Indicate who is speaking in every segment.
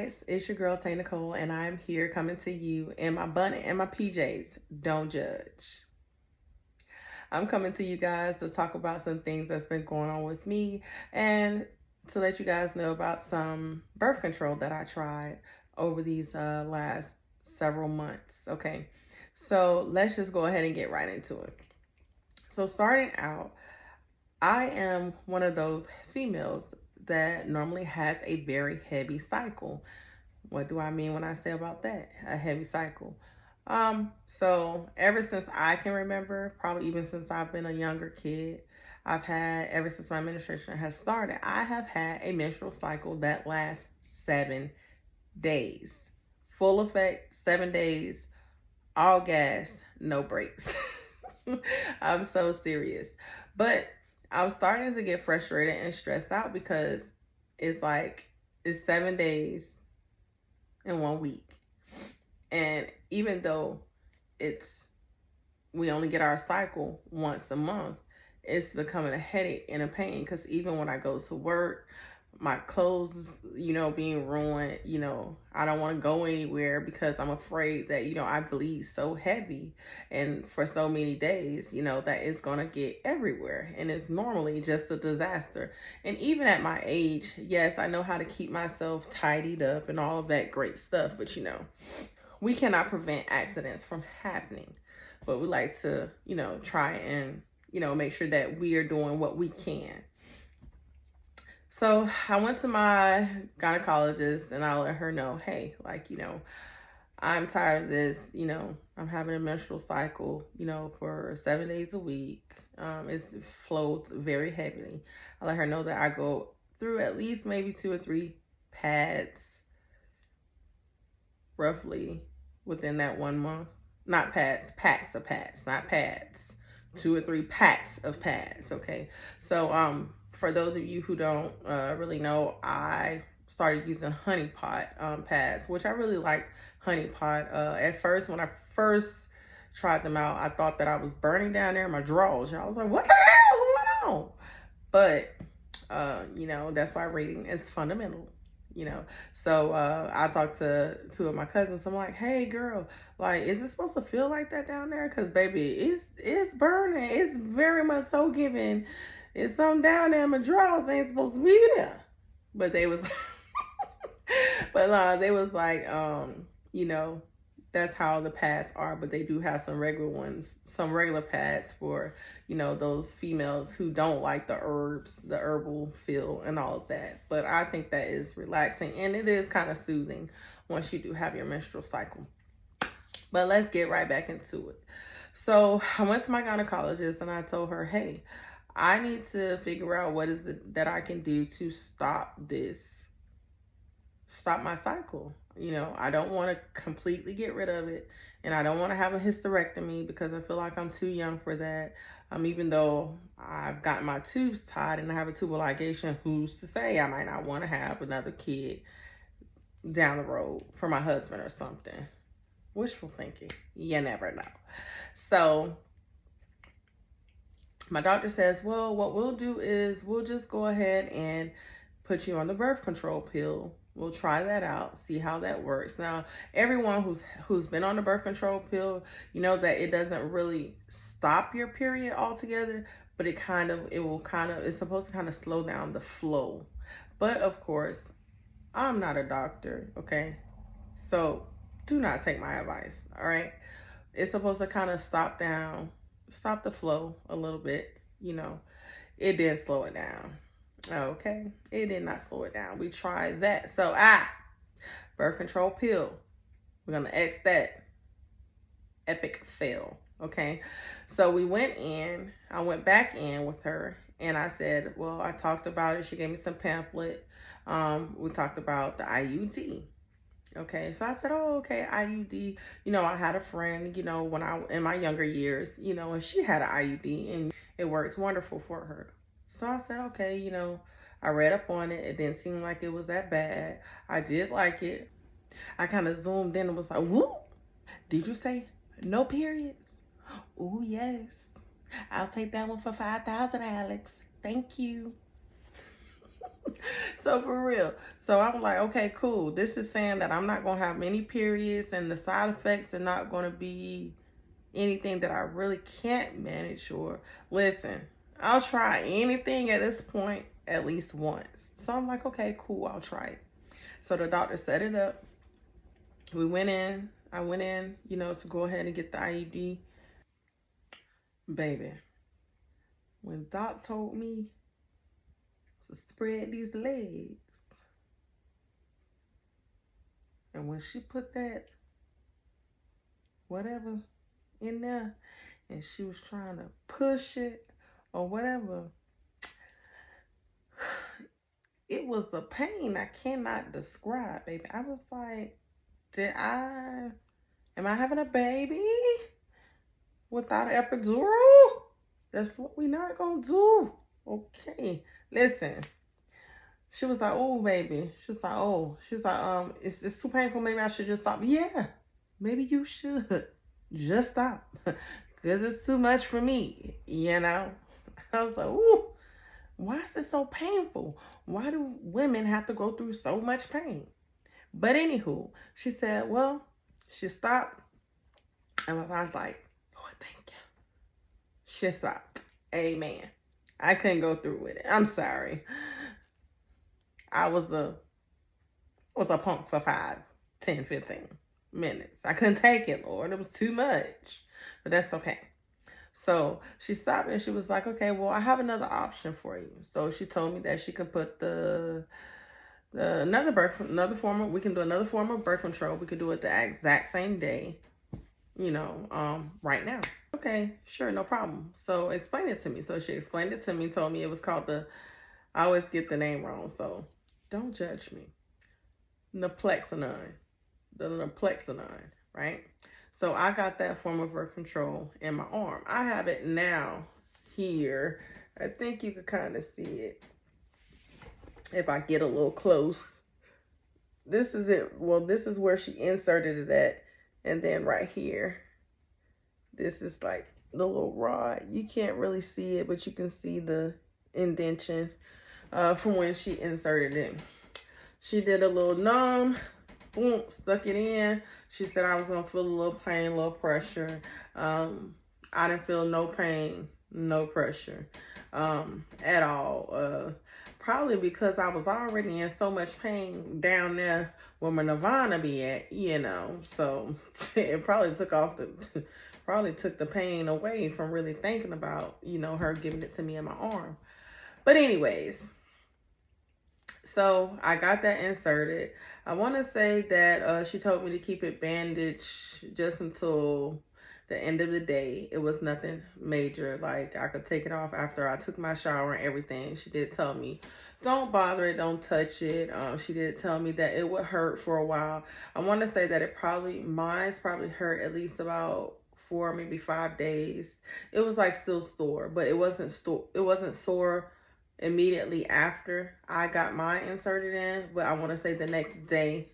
Speaker 1: guys, it's your girl Tay Nicole, and I'm here coming to you in my bunny and my PJs. Don't judge. I'm coming to you guys to talk about some things that's been going on with me and to let you guys know about some birth control that I tried over these last several months. Okay, so let's just go ahead and get right into it. So, starting out, I am one of those females that normally has a very heavy cycle. What do I mean when I say about that? A heavy cycle. So ever since I can remember, probably even since I've been a younger kid, ever since my menstruation has started, I have had a menstrual cycle that lasts 7 days. Full effect, 7 days, all gas, no breaks. I'm so serious. But I'm starting to get frustrated and stressed out because it's 7 days in 1 week. And even though we only get our cycle once a month, it's becoming a headache and a pain because even when I go to work, my clothes, being ruined, I don't want to go anywhere because I'm afraid that, I bleed so heavy and for so many days, that it's going to get everywhere. And it's normally just a disaster. And even at my age, yes, I know how to keep myself tidied up and all of that great stuff. But, we cannot prevent accidents from happening. But we like to, try and, make sure that we are doing what we can. So I went to my gynecologist and I let her know, hey, I'm tired of this. I'm having a menstrual cycle, for 7 days a week. It flows very heavily. I let her know that I go through at least maybe 2 or 3 pads roughly within that 1 month. Not pads, packs of pads, not pads. 2 or 3 packs of pads, okay? So, for those of you who don't really know, I started using honey pot pads, which I really like honey pot. At first, when I first tried them out, I thought that I was burning down there in my drawers. I was like, what the hell going on? But, that's why reading is fundamental. So I talked to 2 of my cousins. I'm like, hey girl, is it supposed to feel like that down there? Because baby, it's burning. It's very much so giving. It's something down there in my drawers ain't supposed to be there. But they was they was like, that's how the pads are, but they do have some regular pads for, those females who don't like the herbs, the herbal feel and all of that. But I think that is relaxing and it is kind of soothing once you do have your menstrual cycle. But let's get right back into it. So I went to my gynecologist and I told her, hey, I need to figure out what is it that I can do to stop my cycle. I don't want to completely get rid of it, and I don't want to have a hysterectomy because I feel like I'm too young for that. Even though I've got my tubes tied and I have a tubal ligation, who's to say I might not want to have another kid down the road for my husband or something. Wishful thinking. You never know. So my doctor says, well, what we'll do is we'll just go ahead and put you on the birth control pill. We'll try that out, see how that works. Now, everyone who's been on the birth control pill, that it doesn't really stop your period altogether, but it's supposed to kind of slow down the flow. But of course, I'm not a doctor, okay? So do not take my advice, all right? It's supposed to kind of stop the flow a little bit, It did slow it down. Okay, it did not slow it down. We tried that. So, birth control pill. We're going to X that. Epic fail. Okay, so I went back in with her and I said, well, I talked about it. She gave me some pamphlet. We talked about the IUD. Okay, so I said, oh, okay, IUD. I had a friend, when in my younger years, and she had an IUD and it works wonderful for her. So I said, okay, I read up on it. It didn't seem like it was that bad. I did like it. I kind of zoomed in and was like, whoop, did you say no periods? Oh, yes. I'll take that one for $5,000, Alex. Thank you. So for real. So I'm like, okay, cool. This is saying that I'm not going to have many periods and the side effects are not going to be anything that I really can't manage. Or listen, I'll try anything at this point at least once. So I'm like, okay, cool, I'll try it. So the doctor set it up. We went in. I went in, to go ahead and get the IUD. Baby, when Doc told me to spread these legs, and when she put that whatever in there, and she was trying to push it or whatever, it was a pain I cannot describe, baby. I was like, am I having a baby without an epidural? That's what we not gonna do. Okay, listen. She was like, oh, baby. She was like, it's too painful. Maybe I should just stop. Yeah, maybe you should just stop because it's too much for me, I was like, ooh, why is it so painful? Why do women have to go through so much pain? But anywho, she said, well, she stopped. And I was like, oh, thank you. She stopped. Amen. I couldn't go through with it. I'm sorry. I was a punk for 5, 10, 15 minutes. I couldn't take it, Lord. It was too much. But that's okay. So she stopped and she was like, okay, well, I have another option for you. So she told me that she could put we can do another form of birth control. We could do it the exact same day, right now. Okay, sure, no problem. So explain it to me. So she explained it to me, told me it was called I always get the name wrong, so don't judge me. Nexplanons. The Nexplanons, right? So I got that form of birth control in my arm. I have it now here. I think you could kind of see it if I get a little close. This is it. Well, this is where she inserted it at. And then right here, this is like the little rod. You can't really see it, but you can see the indentation from when she inserted it. She did a little numb, boom, stuck it in. She said I was going to feel a little pain, a little pressure. I didn't feel no pain, no pressure at all. Probably because I was already in so much pain down there where my nirvana be at, So it probably took the pain away from really thinking about, her giving it to me in my arm. But anyways, so I got that inserted. I want to say that she told me to keep it bandaged just until the end of the day. It was nothing major. Like, I could take it off after I took my shower and everything. She did tell me, don't bother it, don't touch it. She did tell me that it would hurt for a while. I want to say that mine's probably hurt at least about 4, maybe 5 days. It was like still sore, but it wasn't sore immediately after I got mine inserted in, but I want to say the next day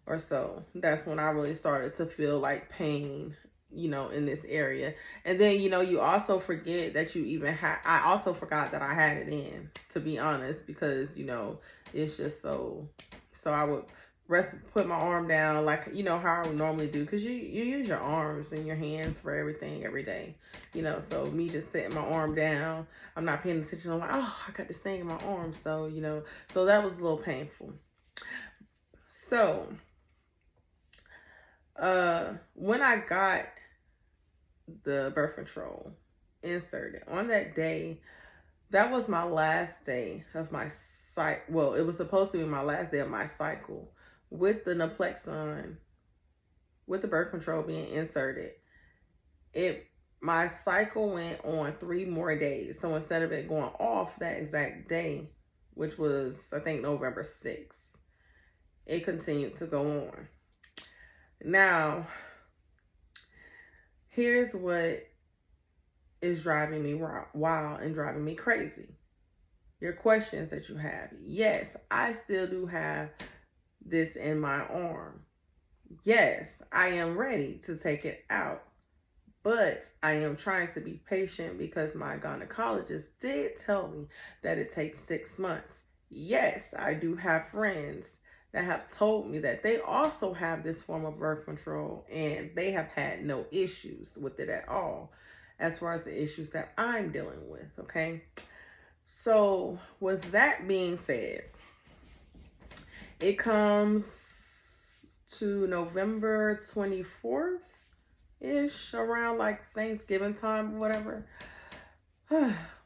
Speaker 1: or so, that's when I really started to feel like pain, in this area. And then, you also forget that you even I also forgot that I had it in, to be honest, because, it's just so I would put my arm down, like, how I would normally do, because you use your arms and your hands for everything every day, so me just setting my arm down, I'm not paying attention. I'm like, oh, I got this thing in my arm. So, so that was a little painful. So, when I got the birth control inserted on that day, that was my last day of my cycle. Well, it was supposed to be my last day of my cycle with the Nexplanons, with the birth control being inserted. My cycle went on 3 more days. So instead of it going off that exact day, which was, I think, November 6th, it continued to go on. Now, here's what is driving me wild and driving me crazy. Your questions that you have. Yes, I still do have this in my arm. Yes, I am ready to take it out. But I am trying to be patient because my gynecologist did tell me that it takes 6 months. yes, I do have friends that have told me that they also have this form of birth control and they have had no issues with it at all, as far as the issues that I'm dealing with. Okay. So, with that being said, it comes to November 24th ish, around like Thanksgiving time or whatever.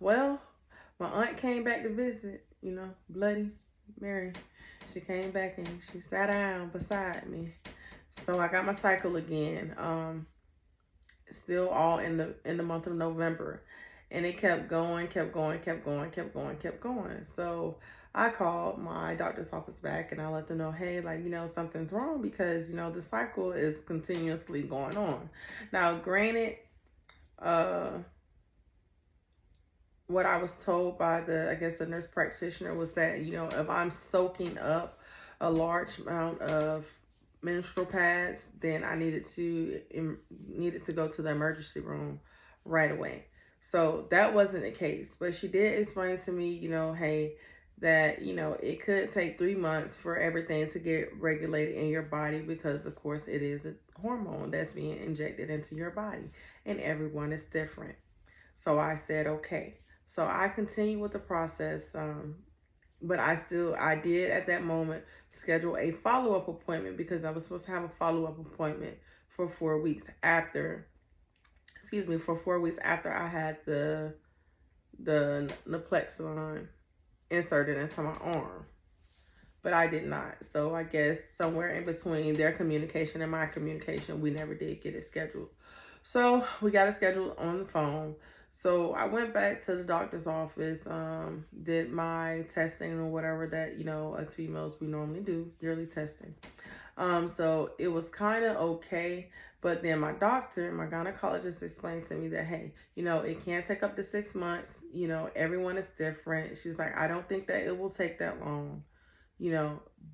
Speaker 1: Well, my aunt came back to visit, Bloody Mary. She came back and she sat down beside me. So I got my cycle again. Still all in the month of November. And it kept going, kept going, kept going, kept going, kept going. So I called my doctor's office back and I let them know, hey, like, something's wrong because, the cycle is continuously going on. Now, granted, what I was told by the nurse practitioner was that, if I'm soaking up a large amount of menstrual pads, then I needed to go to the emergency room right away. So that wasn't the case, but she did explain to me, hey, that, it could take 3 months for everything to get regulated in your body because, of course, it is a hormone that's being injected into your body and everyone is different. So I said, okay. So I continued with the process, but I did at that moment schedule a follow-up appointment because I was supposed to have a follow-up appointment for 4 weeks after, for 4 weeks after I had the Nexplanons inserted into my arm. But I did not. So I guess somewhere in between their communication and my communication, we never did get it scheduled. So we got it scheduled on the phone. So I went back to the doctor's office, did my testing or whatever that, as females, we normally do, yearly testing. So it was kind of okay. But then my gynecologist explained to me that, hey, it can take up to 6 months. Everyone is different. She's like, I don't think that it will take that long,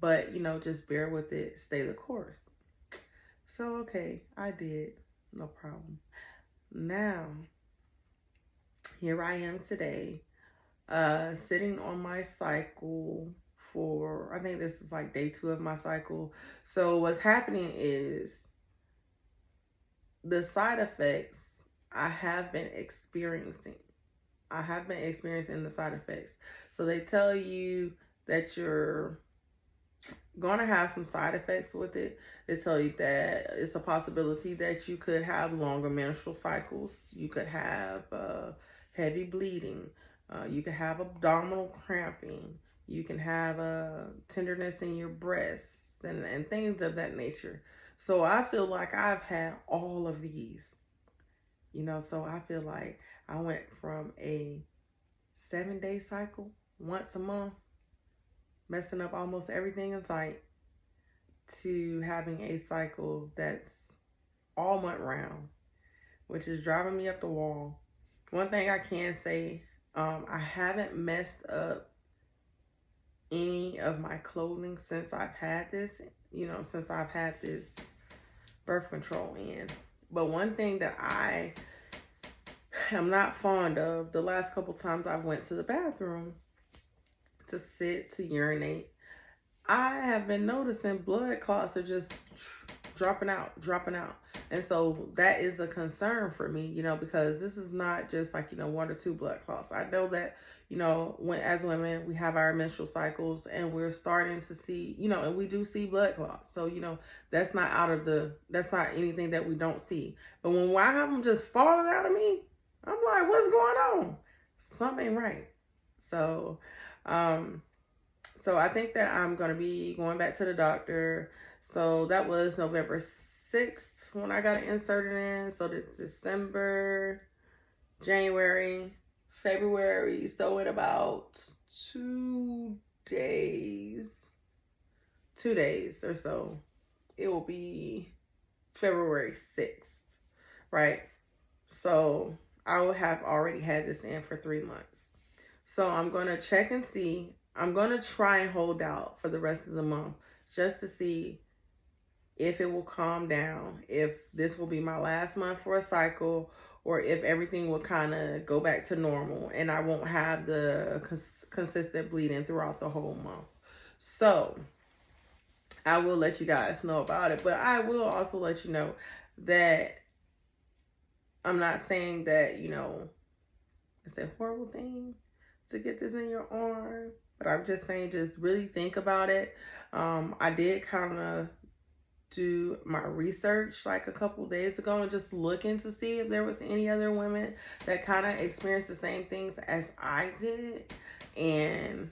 Speaker 1: but, just bear with it, stay the course. So, okay, I did. No problem. Now, here I am today, sitting on my cycle for, I think this is like day 2 of my cycle. So what's happening is the side effects I have been experiencing. The side effects. So they tell you that you're going to have some side effects with it. They tell you that it's a possibility that you could have longer menstrual cycles. You could have heavy bleeding. You could have abdominal cramping. You can have tenderness in your breasts and things of that nature. So I feel like I've had all of these, so I feel like I went from a 7-day cycle once a month, messing up almost everything in sight, to having a cycle that's all month round, which is driving me up the wall. One thing I can say, I haven't messed up any of my clothing since I've had this, birth control in. But one thing that I am not fond of, the last couple times I went to the bathroom to sit, to urinate, I have been noticing blood clots are just dropping out. And so that is a concern for me, because this is not just like, 1 or 2 blood clots. I know that, as women, we have our menstrual cycles and we're starting to see, and we do see blood clots. So, that's not anything that we don't see. But when I have them just falling out of me, I'm like, what's going on? Something ain't right. So I think that I'm going to be going back to the doctor. So that was November 6th when I got it inserted in. So it's December, January, February. So in about 2 days or so, it will be February 6th, right? So I will have already had this in for 3 months. So I'm going to check and see. I'm going to try and hold out for the rest of the month just to see if it will calm down, if this will be my last month for a cycle, or if everything will kind of go back to normal and I won't have the consistent bleeding throughout the whole month. So I will let you guys know about it, but I will also let you know that I'm not saying that, you know, it's a horrible thing to get this in your arm, but I'm just saying, just really think about it. I did kind of do my research like a couple days ago and just looking to see if there was any other women that kind of experienced the same things as I did. And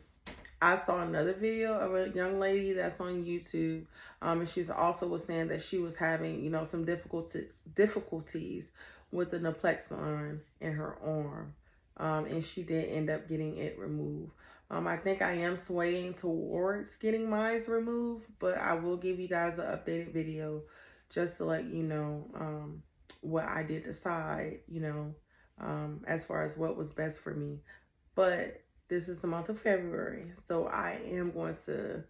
Speaker 1: I saw another video of a young lady that's on YouTube, and she's also was saying that she was having, you know, some difficulties with the Nexplanons in her arm, and she did end up getting it removed. I think I am swaying towards getting mine removed, but I will give you guys an updated video just to let you know what I did decide, you know, as far as what was best for me. But this is the month of February, so I am going to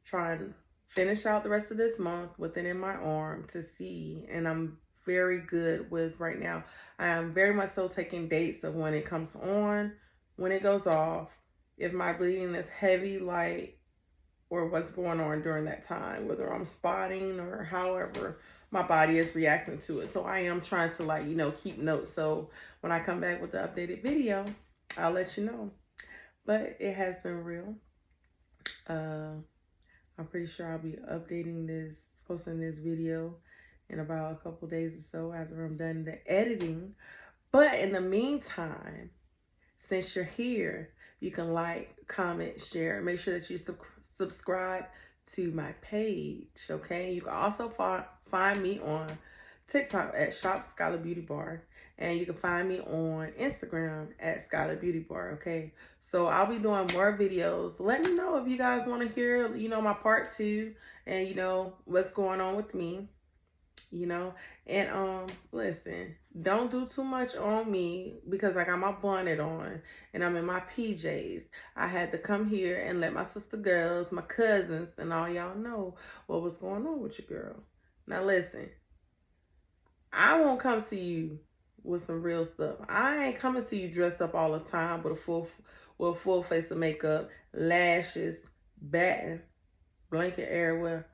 Speaker 1: try and finish out the rest of this month with it in my arm to see, and I'm very good with right now. I am very much so taking dates of when it comes on, when it goes off, if my bleeding is heavy, light, or what's going on during that time, whether I'm spotting or however my body is reacting to it. So I am trying to, like, you know, keep notes, so when I come back with the updated video, I'll let you know. But it has been real. I'm pretty sure I'll be posting this video in about a couple days or so after I'm done the editing. But in the meantime, since you're here, you can like, comment, share. Make sure that you subscribe to my page, okay? You can also find me on TikTok at Shop Skylar Beauty Bar. And you can find me on Instagram at Skylar Beauty Bar, okay? So I'll be doing more videos. Let me know if you guys want to hear, you know, my part 2 and, you know, what's going on with me, you know? And, listen, don't do too much on me because I got my bonnet on and I'm in my PJs. I had to come here and let my sister girls, my cousins, and all y'all know what was going on with your girl. Now, listen, I won't come to you with some real stuff. I ain't coming to you dressed up all the time with a full face of makeup, lashes, batting, blanket everywhere.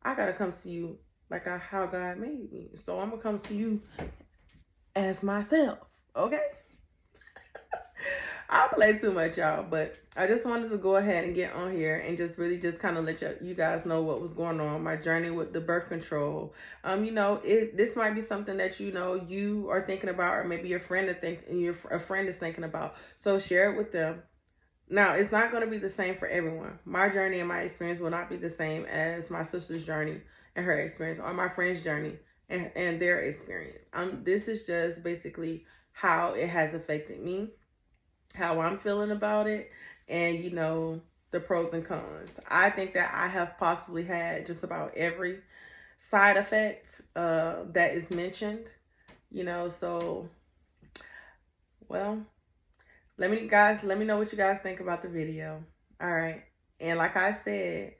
Speaker 1: I gotta come to you like how God made me. So I'm gonna come to you as myself, okay? I play too much, y'all, but I just wanted to go ahead and get on here and just really just kind of let you guys know what was going on, my journey with the birth control. You know, this might be something that, you know, you are thinking about, or maybe your friend a friend is thinking about. So share it with them. Now, it's not going to be the same for everyone. My journey and my experience will not be the same as my sister's journey and her experience, or my friend's journey and their experience. This is just basically how it has affected me, how I'm feeling about it, and, you know, the pros and cons. I think that I have possibly had just about every side effect that is mentioned, you know. So, well, let me know what you guys think about the video. All right. And like I said,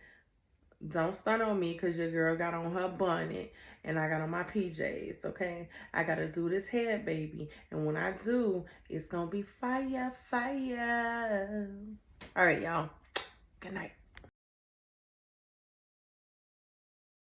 Speaker 1: don't stun on me because your girl got on her bonnet and I got on my PJs, okay? I got to do this head, baby. And when I do, it's going to be fire, fire. All right, y'all. Good night.